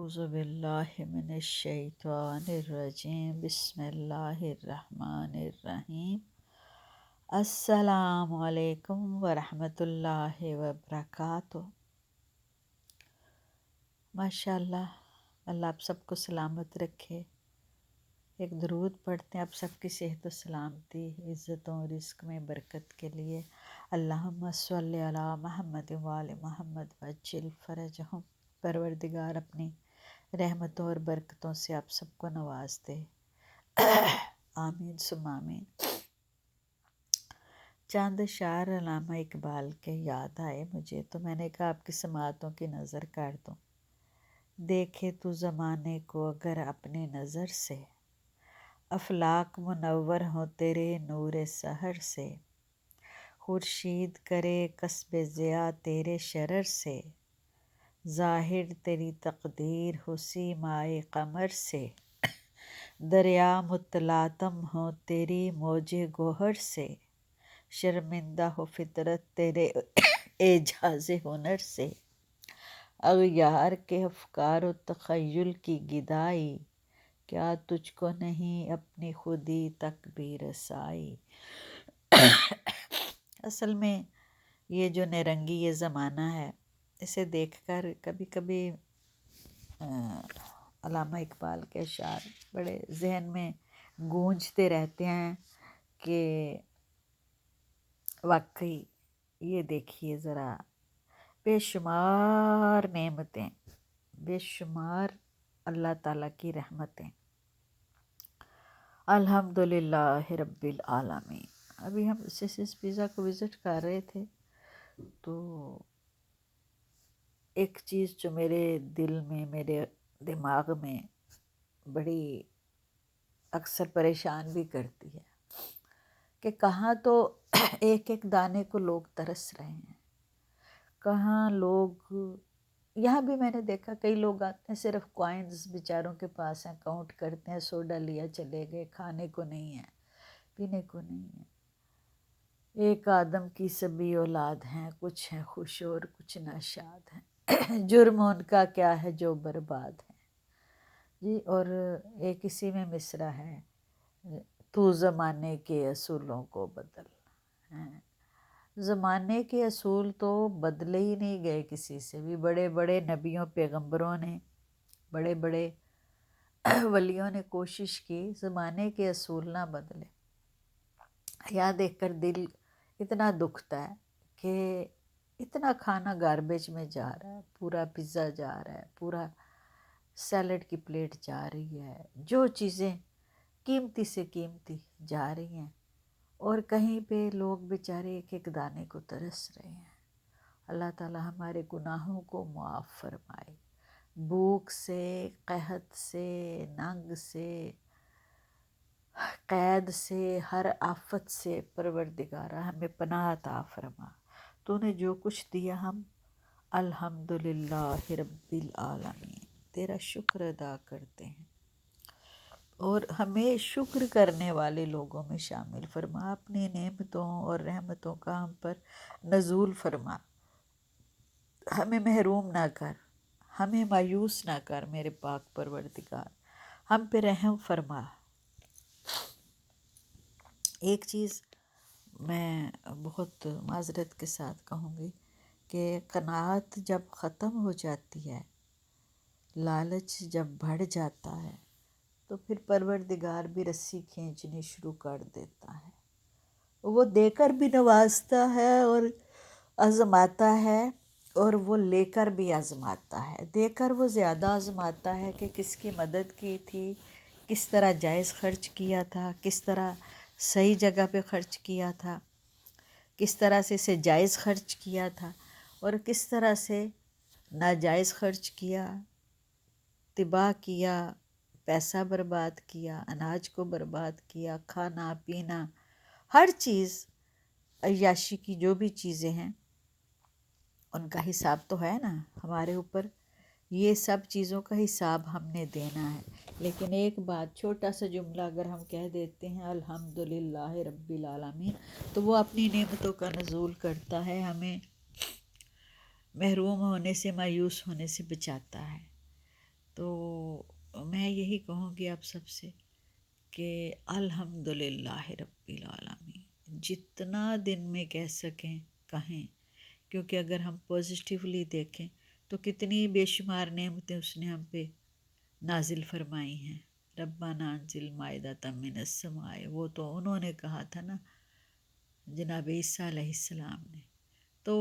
اعوذ باللہ من الشیطان الرجیم بسم اللہ الرحمن الرحیم السلام علیکم ورحمۃ اللہ وبرکاتہ۔ ماشاء اللہ، اللہ آپ سب کو سلامت رکھے۔ ایک درود پڑھتے ہیں آپ سب کی صحت و سلامتی، عزتوں اور رزق میں برکت کے لیے۔ اللہم صلی علی محمد وآل محمد وعجل فرجہم۔ پروردگار اپنی رحمتوں اور برکتوں سے آپ سب کو نواز دے، آمین ثم آمین۔ چند اشعار علامہ اقبال کے یاد آئے مجھے، تو میں نے کہا آپ کی سماعتوں کی نظر کر دوں۔ دیکھے تو زمانے کو اگر اپنی نظر سے، افلاک منور ہوں تیرے نور سحر سے، خورشید کرے کسب ضیاء تیرے شرر سے، ظاہر تیری تقدیر ہو سیمائے قمر سے، دریا متلاطم ہو تیری موج گوہر سے، شرمندہ ہو فطرت تیرے اعجاز ہنر سے، اغیار کے افکار و تخیل کی گدائی، کیا تجھ کو نہیں اپنی خودی تک بھی رسائی۔ اصل میں یہ جو نرنگی یہ زمانہ ہے، اسے دیکھ کر کبھی کبھی علامہ اقبال کے اشعار بڑے ذہن میں گونجتے رہتے ہیں کہ واقعی یہ دیکھیے ذرا، بے شمار نعمتیں، بے شمار اللہ تعالیٰ کی رحمتیں، الحمدللہ رب العالمین۔ ابھی ہم سسس پیزا کو وزٹ کر رہے تھے، تو ایک چیز جو میرے دل میں، میرے دماغ میں بڑی اکثر پریشان بھی کرتی ہے کہ کہاں تو ایک ایک دانے کو لوگ ترس رہے ہیں، کہاں لوگ، یہاں بھی میں نے دیکھا کئی لوگ آتے ہیں صرف کوائنز بیچاروں کے پاس ہیں، کاؤنٹ کرتے ہیں، سوڈا لیا چلے گئے، کھانے کو نہیں ہے، پینے کو نہیں ہے۔ ایک آدم کی سبھی اولاد ہیں، کچھ ہیں خوش اور کچھ ناشاد ہیں، جرم ان کا کیا ہے جو برباد ہے جی۔ اور ایک اسی میں مصرع ہے، تو زمانے کے اصولوں کو بدل ہیں۔ زمانے کے اصول تو بدلے ہی نہیں گئے کسی سے بھی، بڑے بڑے نبیوں پیغمبروں نے، بڑے بڑے ولیوں نے کوشش کی زمانے کے اصول نہ بدلے۔ یا دیکھ کر دل اتنا دکھتا ہے کہ اتنا کھانا گاربیج میں جا رہا ہے، پورا پیزا جا رہا ہے، پورا سیلڈ کی پلیٹ جا رہی ہے، جو چیزیں قیمتی سے قیمتی جا رہی ہیں، اور کہیں پہ لوگ بیچارے ایک ایک دانے کو ترس رہے ہیں۔ اللہ تعالی ہمارے گناہوں کو معاف فرمائے، بھوک سے، قحط سے، ننگ سے، قید سے، ہر آفت سے پروردگارہ ہمیں پناہ عطا فرما۔ تو نے جو کچھ دیا، ہم الحمدللہ رب العالمین تیرا شکر ادا کرتے ہیں، اور ہمیں شکر کرنے والے لوگوں میں شامل فرما، اپنی نعمتوں اور رحمتوں کا ہم پر نزول فرما، ہمیں محروم نہ کر، ہمیں مایوس نہ کر میرے پاک پروردگار، ہم پہ رحم فرما۔ ایک چیز میں بہت معذرت کے ساتھ کہوں گی کہ قناعت جب ختم ہو جاتی ہے، لالچ جب بڑھ جاتا ہے، تو پھر پروردگار بھی رسی کھینچنی شروع کر دیتا ہے۔ وہ دے کر بھی نوازتا ہے اور آزماتا ہے، اور وہ لے کر بھی آزماتا ہے۔ دے کر وہ زیادہ آزماتا ہے کہ کس کی مدد کی تھی، کس طرح جائز خرچ کیا تھا، کس طرح صحیح جگہ پہ خرچ کیا تھا، کس طرح سے اسے جائز خرچ کیا تھا، اور کس طرح سے ناجائز خرچ کیا، تباہ کیا، پیسہ برباد کیا، اناج کو برباد کیا، کھانا پینا، ہر چیز، عیاشی کی جو بھی چیزیں ہیں ان کا حساب تو ہے نا ہمارے اوپر، یہ سب چیزوں کا حساب ہم نے دینا ہے۔ لیکن ایک بات، چھوٹا سا جملہ اگر ہم کہہ دیتے ہیں الحمدللہ رب العالمین، تو وہ اپنی نعمتوں کا نزول کرتا ہے، ہمیں محروم ہونے سے، مایوس ہونے سے بچاتا ہے۔ تو میں یہی کہوں گی آپ سب سے کہ الحمدللہ رب العالمین، جتنا دن میں کہہ سکیں کہیں، کیونکہ اگر ہم پازیٹیولی دیکھیں تو کتنی بے شمار نعمتیں اس نے ہم پہ نازل فرمائی ہیں۔ ربنا انزل مائدۃ من السماء، وہ تو انہوں نے کہا تھا نا، جناب عیسیٰ علیہ السلام نے۔ تو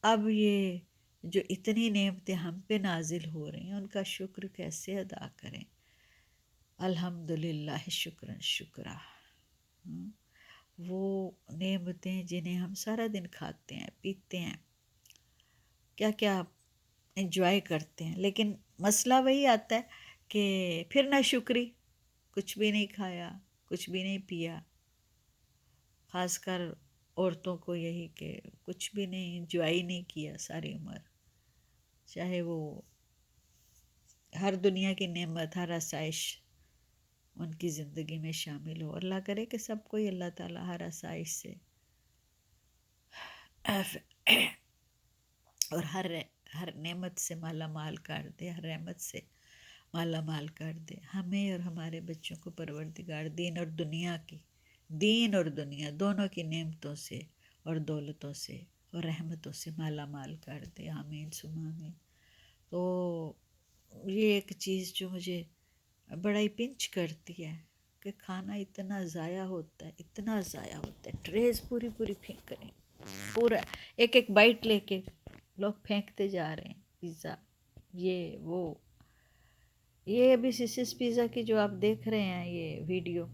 اب یہ جو اتنی نعمتیں ہم پہ نازل ہو رہی ہیں، ان کا شکر کیسے ادا کریں؟ الحمدللہ شکراً شکرا۔ وہ نعمتیں جنہیں ہم سارا دن کھاتے ہیں، پیتے ہیں، کیا کیا انجوائے کرتے ہیں، لیکن مسئلہ وہی آتا ہے کہ پھر نہ شکری، کچھ بھی نہیں کھایا، کچھ بھی نہیں پیا۔ خاص کر عورتوں کو یہی کہ کچھ بھی نہیں انجوائے نہیں کیا ساری عمر، چاہے وہ ہر دنیا کی نعمت، ہر آسائش ان کی زندگی میں شامل ہو۔ اللہ کرے کہ سب کو ہی اللہ تعالیٰ ہر آسائش سے اور ہر نعمت سے مالا مال کر دے، ہر رحمت سے مالا مال کر دے، ہمیں اور ہمارے بچوں کو پروردگار دین اور دنیا دونوں کی نعمتوں سے اور دولتوں سے اور رحمتوں سے مالا مال کر دے، آمین ثم آمین۔ تو یہ ایک چیز جو مجھے بڑا ہی پنچ کرتی ہے کہ کھانا اتنا ضائع ہوتا ہے، ٹریز پوری پھینک کریں، پورا ایک ایک بائٹ لے کے لوگ پھینکتے جا رہے ہیں، پیزا، یہ وہ، یہ ابھی سسس پیزا کی جو آپ دیکھ رہے ہیں یہ ویڈیو،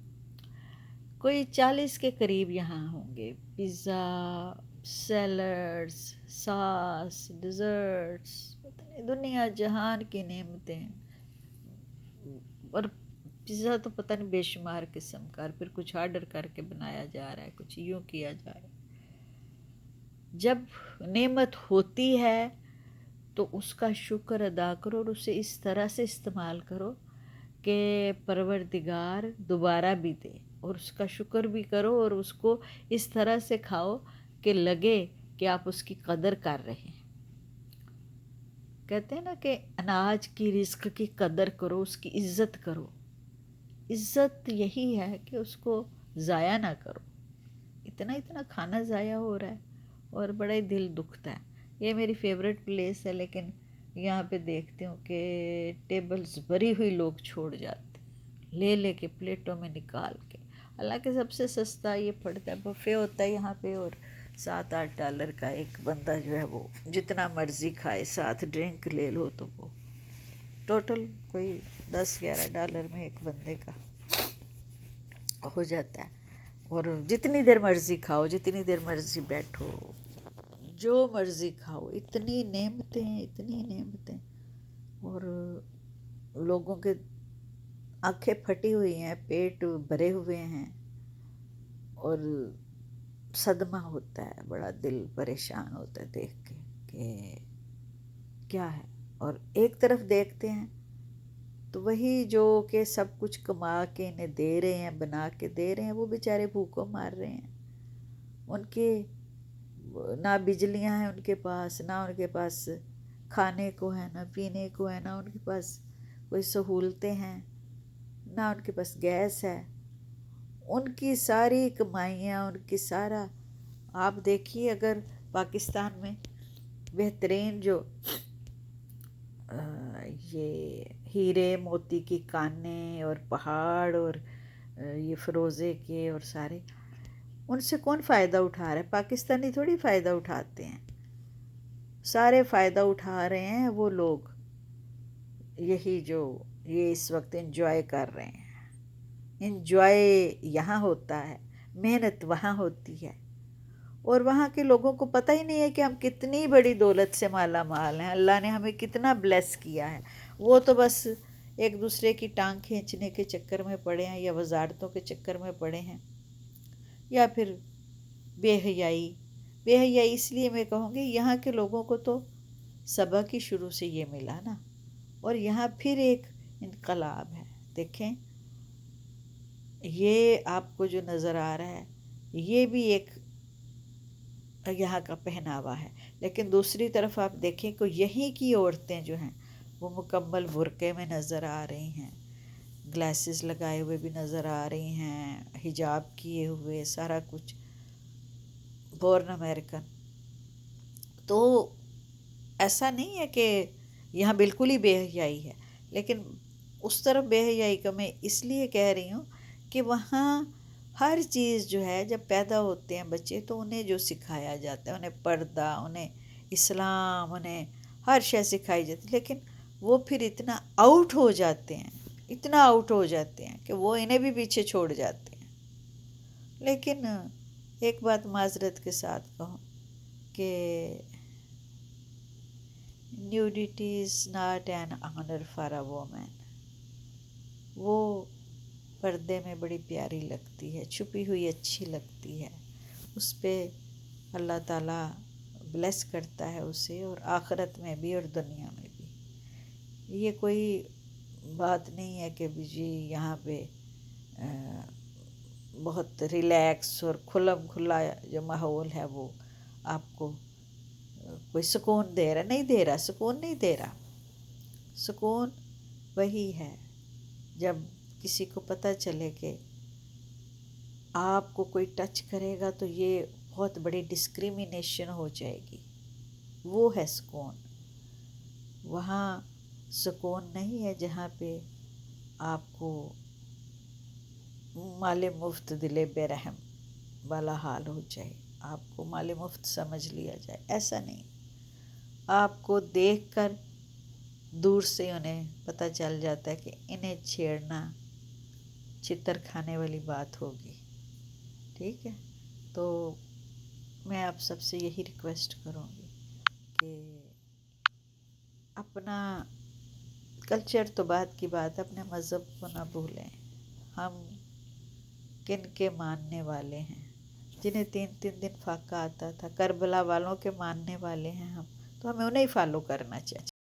کوئی 40 کے قریب یہاں ہوں گے، پیزا، سیلڈز، ساس، ڈیزرٹس، پتہ نہیں دنیا جہان کی نعمتیں، اور پیزا تو پتہ نہیں بے شمار قسم کا، اور پھر کچھ آرڈر کر کے بنایا جا رہا ہے، کچھ یوں کیا جا رہا ہے۔ جب نعمت ہوتی ہے تو اس کا شکر ادا کرو اور اسے اس طرح سے استعمال کرو کہ پروردگار دوبارہ بھی دے، اور اس کا شکر بھی کرو اور اس کو اس طرح سے کھاؤ کہ لگے کہ آپ اس کی قدر کر رہے ہیں۔ کہتے ہیں نا کہ اناج کی، رزق کی قدر کرو، اس کی عزت کرو۔ عزت یہی ہے کہ اس کو ضائع نہ کرو۔ اتنا کھانا ضائع ہو رہا ہے اور بڑا ہی دل دکھتا ہے۔ یہ میری فیوریٹ پلیس ہے، لیکن یہاں پہ دیکھتی ہوں کہ ٹیبلز بھری ہوئی لوگ چھوڑ جاتے ہیں، لے لے کے پلیٹوں میں نکال کے۔ حالانکہ سب سے سستا یہ پڑتا ہے، بفے ہوتا ہے یہاں پہ، اور $7-8 کا ایک بندہ جو ہے وہ جتنا مرضی کھائے، ساتھ ڈرنک لے لو تو وہ ٹوٹل کوئی $10-11 میں ایک بندے کا ہو جاتا ہے، اور جتنی دیر مرضی کھاؤ، جتنی دیر مرضی بیٹھو، جو مرضی کھاؤ، اتنی نعمتیں، اور لوگوں کے آنکھیں پھٹی ہوئی ہیں، پیٹ بھرے ہوئے ہیں، اور صدمہ ہوتا ہے، بڑا دل پریشان ہوتا ہے دیکھ کے کہ کیا ہے۔ اور ایک طرف دیکھتے ہیں تو وہی جو کہ سب کچھ کما کے انہیں دے رہے ہیں، بنا کے دے رہے ہیں، وہ بیچارے بھوکوں مار رہے ہیں، ان کے نہ بجلیاں ہیں ان کے پاس، نہ ان کے پاس کھانے کو ہے، نہ پینے کو ہے، نہ ان کے پاس کوئی سہولتیں ہیں، نہ ان کے پاس گیس ہے۔ ان کی ساری کمائیاں، ان کی سارا، آپ دیکھیے اگر پاکستان میں بہترین جو یہ ہیرے موتی کی کانیں اور پہاڑ اور یہ فروزے کے اور سارے، ان سے کون فائدہ اٹھا رہا ہے؟ پاکستانی تھوڑی فائدہ اٹھاتے ہیں، سارے فائدہ اٹھا رہے ہیں وہ لوگ، یہی جو یہ اس وقت انجوائے کر رہے ہیں۔ انجوائے یہاں ہوتا ہے، محنت وہاں ہوتی ہے، اور وہاں کے لوگوں کو پتہ ہی نہیں ہے کہ ہم کتنی بڑی دولت سے مالا مال ہیں، اللہ نے ہمیں کتنا بلیس کیا ہے۔ وہ تو بس ایک دوسرے کی ٹانگ کھینچنے کے چکر میں پڑے ہیں، یا وزارتوں کے چکر میں پڑے ہیں، یا پھر بے حیائی اس لیے میں کہوں گی یہاں کے لوگوں کو تو سبق ہی شروع سے یہ ملا نا، اور یہاں پھر ایک انقلاب ہے۔ دیکھیں یہ آپ کو جو نظر آ رہا ہے یہ بھی ایک یہاں کا پہناوا ہے، لیکن دوسری طرف آپ دیکھیں کہ یہیں کی عورتیں جو ہیں وہ مکمل برقعے میں نظر آ رہی ہیں، گلاسز لگائے ہوئے بھی نظر آ رہی ہیں، حجاب کیے ہوئے، سارا کچھ بورن امریکن. تو ایسا نہیں ہے کہ یہاں بالکل ہی بے حیائی ہے، لیکن اس طرف بے حیائی کا میں اس لیے کہہ رہی ہوں کہ وہاں ہر چیز جو ہے، جب پیدا ہوتے ہیں بچے تو انہیں جو سکھایا جاتا ہے، انہیں پردہ، انہیں اسلام، انہیں ہر شے سکھائی جاتی ہے، لیکن وہ پھر اتنا آؤٹ ہو جاتے ہیں، اتنا آؤٹ ہو جاتے ہیں کہ وہ انہیں بھی پیچھے چھوڑ جاتے ہیں. لیکن ایک بات معذرت کے ساتھ کہوں کہ nudity is not an honour for a woman. وہ پردے میں بڑی پیاری لگتی ہے، چھپی ہوئی اچھی لگتی ہے، اس پہ اللہ تعالیٰ بلیس کرتا ہے اسے، اور آخرت میں بھی اور دنیا میں بھی. یہ کوئی بات نہیں ہے کہ جی یہاں پہ بہت ریلیکس اور کھلم کھلا جو ماحول ہے وہ آپ کو کوئی سکون دے رہا، نہیں دے رہا، سکون نہیں دے رہا. سکون وہی ہے جب کسی کو پتہ چلے کہ آپ کو کوئی ٹچ کرے گا تو یہ بہت بڑی ڈسکریمنیشن ہو جائے گی. وہ ہے سکون. وہاں سکون نہیں ہے جہاں پہ آپ کو مال مفت دل بے رحم والا حال ہو جائے، آپ کو مال مفت سمجھ لیا جائے. ایسا نہیں. آپ کو دیکھ کر دور سے انہیں پتہ چل جاتا ہے کہ انہیں چھیڑنا چھتر کھانے والی بات ہوگی. ٹھیک ہے. تو میں آپ سب سے یہی ریکویسٹ کروں گی کہ اپنا کلچر تو بات کی بات، اپنے مذہب کو نہ بھولیں. ہم کن کے ماننے والے ہیں؟ جنہیں 3 دن فاقہ آتا تھا، کربلا والوں کے ماننے والے ہیں ہم، تو ہمیں انہیں فالو کرنا چاہیے.